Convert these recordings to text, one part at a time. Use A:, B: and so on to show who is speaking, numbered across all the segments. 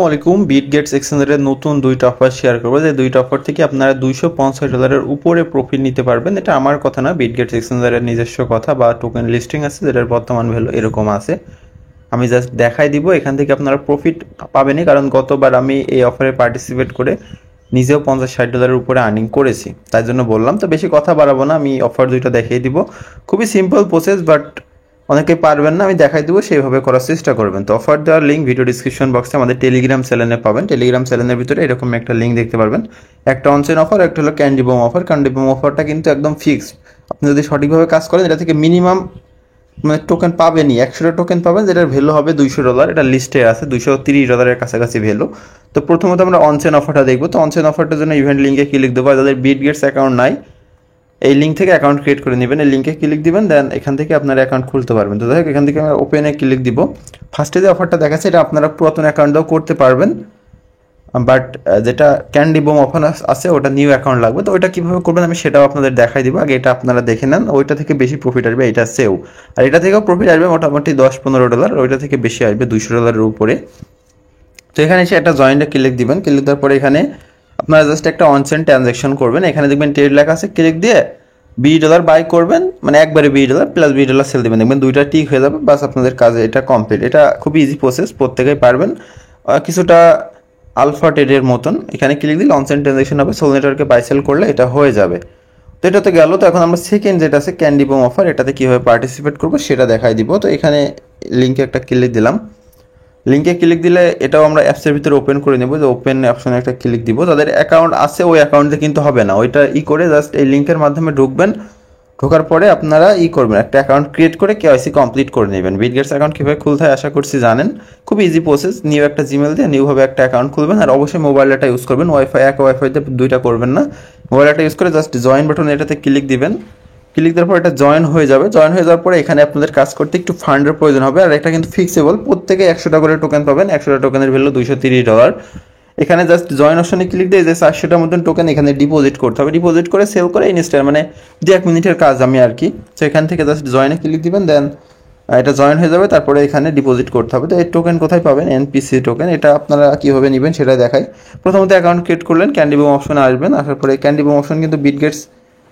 A: আসসালামু আলাইকুম। বিটগেটস এক্সচেঞ্জের নতুন দুইটা অফার শেয়ার করবো, যে দুইটা অফার থেকে আপনারা $250 উপরে প্রফিট নিতে পারবেন। এটা আমার কথা না, বিটগেটস এক্সচেঞ্জের নিজস্ব কথা বা টোকেন লিস্টিং আছে যেটার বর্তমান ভ্যালু এরকম আছে। আমি জাস্ট দেখাই দিব, এখান থেকে আপনারা প্রফিট পাবেনই, কারণ গতবার আমি এই অফারে পার্টিসিপেট করে নিজেও $50-60 উপরে আর্নিং করেছি, তাই জন্য বললাম। তো বেশি কথা বাড়াবো না, আমি অফার দুইটা দেখিয়ে দিব। খুবই সিম্পল প্রসেস, বাট অনেকে পারবেন না, আমি দেখাই দেবো, সেইভাবে করার চেষ্টা করবেন। তো অফার দেওয়ার লিঙ্ক ভিডিও ডিসক্রিপশন বক্সে আমাদের টেলিগ্রাম চ্যানেলে পাবেন। টেলিগ্রাম চ্যানেলের ভিতরে এরকম একটা লিঙ্ক দেখতে পারবেন, একটা অনচেন অফার, একটা হলো ক্যান্ডি বম অফার। ক্যান্ডি বম অফারটা কিন্তু একদম ফিক্সড, আপনি যদি সঠিকভাবে কাজ করেন এটা থেকে মিনিমাম টোকেন পাবেনই, 100টা টোকেন পাবেন, যেটার ভ্যালু হবে $200। এটা লিস্টে আছে $230 কাছাকাছি ভ্যালু। তো প্রথমত আমরা অনচেন অফারটা দেখবো। তো অনচেন অফারটার জন্য ইভেন্ট লিঙ্কে ক্লিক দেবো। যাদের বিটগেটস অ্যাকাউন্ট নাই, এই লিঙ্ক থেকে অ্যাকাউন্ট ক্রিয়েট করে নেবেন, এই লিঙ্কে ক্লিক দিবেন, দেন এখান থেকে আপনারা অ্যাকাউন্ট খুলতে পারবেন। তো দেখো এখান থেকে আমরা ওপেনে ক্লিক দিব। ফার্স্টে যে অফারটা দেখাচ্ছে এটা আপনারা পুরাতন অ্যাকাউন্ট দিয়েও করতে পারবেন, বাট যেটা ক্যান্ডি বম অফার আছে ওটা নিউ অ্যাকাউন্ট লাগবে। তো ওইটা কীভাবে করবেন আমি সেটাও আপনাদের দেখাই দিব। আগে এটা আপনারা দেখে নেন, ওইটা থেকে বেশি প্রফিট আসবে, এটা সেও, আর এটা থেকেও প্রফিট আসবে মোটামুটি $10-15, ওইটা থেকে বেশি আসবে $200 উপরে। তো এখানে এসে একটা জয়েন্টে ক্লিক দিবেন, ক্লিক দেওয়ার পরে এখানে আপনারা জাস্ট একটা অনচেন ট্রানজ্যাকশন করবেন। এখানে দেখবেন ট্রেড লেখা আছে, ক্লিক দিয়ে $20 বাই করবেন, মানে একবারে $20 প্লাস $20 সেল দেবেন, দেখবেন দুইটা টিক হয়ে যাবে, বাস আপনাদের কাজে এটা কমপ্লিট। এটা খুবই ইজি প্রসেস, প্রত্যেকেই পারবেন। কিছুটা আলফা ট্রেডের মতন। এখানে ক্লিক দিলে অনচেন ট্রানজ্যাকশন হবে, সোল নেটওয়ার্কে বাই সেল করলে এটা হয়ে যাবে। তো এটা তো গেল। তো এখন আমরা সেকেন্ড যেটা আছে ক্যান্ডি বম অফার, এটাতে কীভাবে পার্টিসিপেট করবো সেটা দেখাই দিব। তো এখানে লিঙ্কে একটা ক্লিক দিলাম, লিঙ্কে ক্লিক দিলে এটাও আমরা অ্যাপসের ভিতরে ওপেন করে নেব। যে ওপেন অপশনে একটা ক্লিক দিব। যাদের অ্যাকাউন্ট আছে ওই অ্যাকাউন্টে কিন্তু হবে না, ওইটা করে জাস্ট এই লিঙ্কের মাধ্যমে ঢুকবেন। ঢোকার পরে আপনারা করবেন, একটা অ্যাকাউন্ট ক্রিয়েট করে কেওয়াইসি কমপ্লিট করে নেবেন। বিটগেটস অ্যাকাউন্ট কীভাবে খুলতে হয় আশা করছি জানেন, খুব ইজি প্রসেস। নিউ একটা জিমেল দিয়ে নিউভাবে একটা অ্যাকাউন্ট খুলবেন, আর অবশ্যই মোবাইল ডাটা ইউজ করবেন, ওয়াইফাইতে দুইটা করবেন না। মোবাইল ডাটা ইউজ করে জাস্ট জয়েন বাটন এটাতে ক্লিক দিবেন। ক্লিক দেওয়ার পর এটা জয়েন হয়ে যাবে। জয়েন হয়ে যাওয়ার পরে এখানে আপনাদের কাজ করতে একটু ফান্ডের প্রয়োজন হবে, আর এটা কিন্তু ফিক্সেবল, প্রত্যেকে 100টা করে টোকেন পাবেন। 100টা টোকেনের ভ্যালু $230। এখানে জাস্ট জয়েন অপশনে ক্লিক দিয়ে যে 400টার মতন টোকেন এখানে ডিপোজিট করতে হবে, ডিপোজিট করে সেল করে ইনস্ট্যান্ট, মানে 1 মিনিটের কাজ আমি আর কি। তো এখান থেকে জাস্ট জয়েনে ক্লিক দিবেন, দেন এটা জয়েন হয়ে যাবে। তারপরে এখানে ডিপোজিট করতে হবে। তো এই টোকেন কোথায় পাবেন, এনপিসি টোকেন। এটা আপনারা কীভাবে নেবেন সেটা দেখাই। প্রথমত অ্যাকাউন্ট ক্রিয়েট করলেন, ক্যান্ডি বম অপশনে আসবেন। আসার পরে ক্যান্ডি বম অপশন কিন্তু বিটগেটস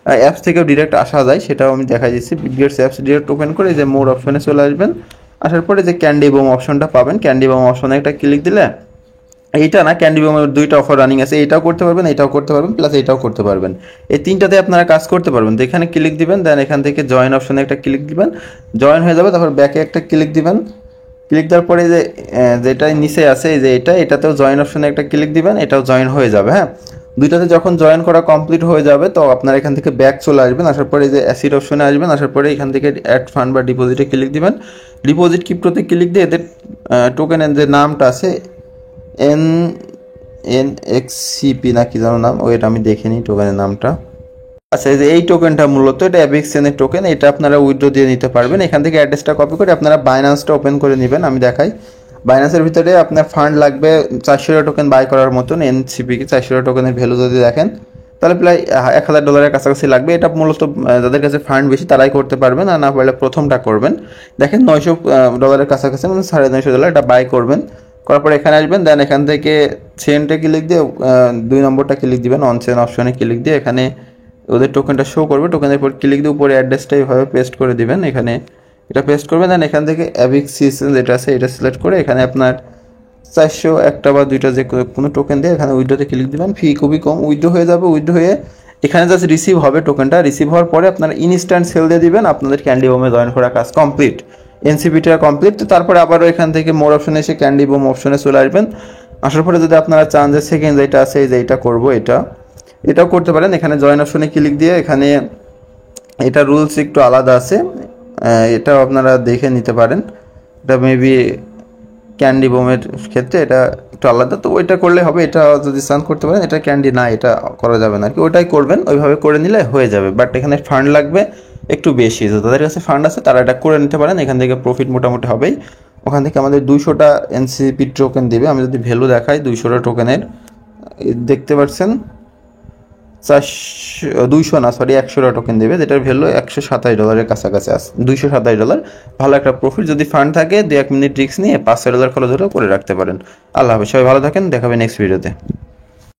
A: অ্যাপস থেকেও ডিরেক্ট আসা যায়, সেটাও আমি দেখাই দিচ্ছি। বিটগেটস অ্যাপস ডিরেক্ট ওপেন করে যে মোর অপশনে চলে আসবেন। আসার পরে যে ক্যান্ডি বম অপশনটা পাবেন, ক্যান্ডি বম অপশনে একটা ক্লিক দিলে, এইটা না, ক্যান্ডি বমের দুইটা অফার রানিং আছে, এটাও করতে পারবেন, এটাও করতে পারবেন, প্লাস এটাও করতে পারবেন। এই তিনটাতে আপনারা কাজ করতে পারবেন। তো এখানে ক্লিক দিবেন, দেন এখান থেকে জয়েন অপশনে একটা ক্লিক দিবেন, জয়েন হয়ে যাবে। তারপর ব্যাকে একটা ক্লিক দিবেন। ক্লিক দেওয়ার পরে যে যেটাই নিচে আছে এই যে এটাতেও জয়েন অপশনে একটা ক্লিক দিবেন, এটাও জয়েন হয়ে যাবে। হ্যাঁ, দুইটাতে যখন জয়েন করা কমপ্লিট হয়ে যাবে তো আপনারা এখান থেকে ব্যাক চলে আসবেন। আসার পরে যে অ্যাসিড অপশনে আসবেন। আসার পরে এখান থেকে অ্যাড ফান্ড বা ডিপোজিটে ক্লিক দিবেন। ডিপোজিট ক্রিপ্টোতে ক্লিক দিয়ে এদের টোকেনের যে নামটা আছে NXCP না কি যেন নাম, ওইটা আমি দেখে নিই টোকেনের নামটা। আচ্ছা, এই যে এই টোকেনটা মূলত এটা অ্যাবিক্সেনের টোকেন, এটা আপনারা উইথড্র দিয়ে নিতে পারবেন। এখান থেকে অ্যাড্রেসটা কপি করে আপনারা বাইন্যান্সটা ওপেন করে নেবেন। আমি দেখাই, বাইন্যান্সের ভিতরে আপনার ফান্ড লাগবে 400টা টোকেন বাই করার মতন। এনসিপিকে 400টা টোকেনের ভ্যালু যদি দেখেন তাহলে প্রায় $1000 কাছাকাছি লাগবে। এটা মূলত যাদের কাছে ফান্ড বেশি তারাই করতে পারবেন, আর না পারলে প্রথমটা করবেন। দেখেন $900 কাছাকাছি, মানে $950 এটা বাই করবেন। করার পর এখানে আসবেন, দেন এখান থেকে চেনটা ক্লিক দিয়ে 2 নম্বরটা ক্লিক দিবেন, অন চেন অপশনে ক্লিক দিয়ে এখানে ওদের টোকেনটা শো করবে। টোকেনের পর ক্লিক দিয়ে উপরে অ্যাড্রেসটা এইভাবে পেস্ট করে দিবেন। এখানে এটা পেস্ট করবেন, দেন এখান থেকে অ্যাবিক্সিস যেটা আছে এটা সিলেক্ট করে এখানে আপনার 400 একটা বা দুইটা যে কোনো টোকেন দিয়ে এখানে উইথড্রোতে ক্লিক দিবেন। ফি খুবই কম, উইথড্রো হয়ে যাবে। উইথড্রো হয়ে এখানে জাস্ট রিসিভ হবে টোকেনটা। রিসিভ হওয়ার পরে আপনারা ইনস্ট্যান্ট সেল দিয়ে দিবেন, আপনাদের ক্যান্ডি বমে জয়েন করা কাজ কমপ্লিট, এনসিপিটা কমপ্লিট। তো তারপরে আবারও এখান থেকে মোর অপশনে এসে ক্যান্ডি বম অপশনে চলে আসবেন। আসার পরে যদি আপনারা চান যে সেকেন্ড যেটা আছে এই যে এটা করবো, এটাও করতে পারেন। এখানে জয়েন অপশনে ক্লিক দিয়ে এখানে এটা রুলস একটু আলাদা আছে, এটাও আপনারা দেখে নিতে পারেন। এটা মেবি ক্যান্ডি বোমের ক্ষেত্রে এটা একটু আলাদা, তো ওইটা করলে হবে। এটা যদি চান করতে পারেন, এটা ক্যান্ডি না, এটা করা যাবে না আর কি। ওইটাই করবেন, ওইভাবে করে নিলে হয়ে যাবে। বাট এখানে ফান্ড লাগবে একটু বেশি, তো তাদের কাছে ফান্ড আছে তারা এটা করে নিতে পারেন। এখান থেকে প্রফিট মোটামুটি হবেই। ওখান থেকে আমাদের 200টা এনসিপি টোকেন দেবে। আমি যদি ভ্যালু দেখাই 200টা টোকেনের, দেখতে পাচ্ছেন $100 টোকেন দেবে, যেটার ভ্যালু $127 কাছাকাছি আছে, $227। ভালো একটা প্রফিট, যদি ফান্ড থাকে 2-1 মিনিট রিস্ক নিয়ে $5-6 খরচ হলেও করে রাখতে পারেন। আল্লাহ হাফেজ, সবাই ভালো থাকেন, দেখাবে নেক্সট ভিডিওতে।